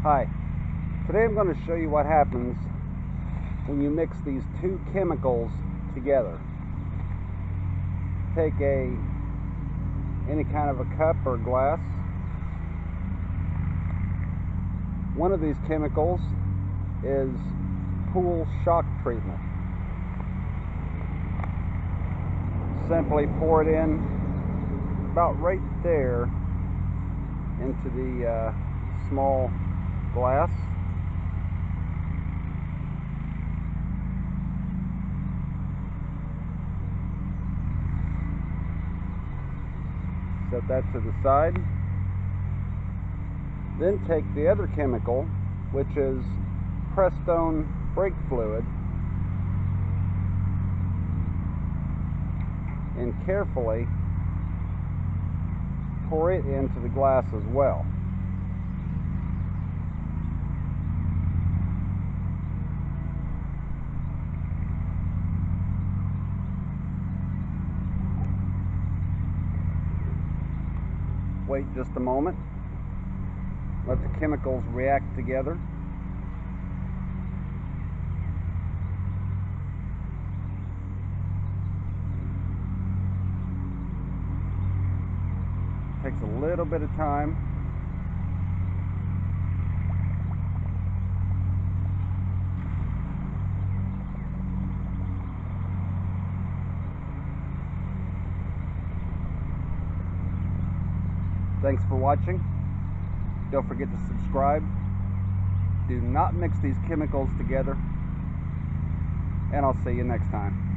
Hi, today I'm going to show you what happens when you mix these two chemicals together. Take any kind of a cup or glass. One of these chemicals is pool shock treatment. Simply pour it in about right there into the small glass. Set that to the side. Then take the other chemical, which is Prestone brake fluid, and carefully pour it into the glass as well. Wait just a moment. Let the chemicals react together. Takes a little bit of time. Thanks for watching. Don't forget to subscribe. Do not mix these chemicals together. And I'll see you next time.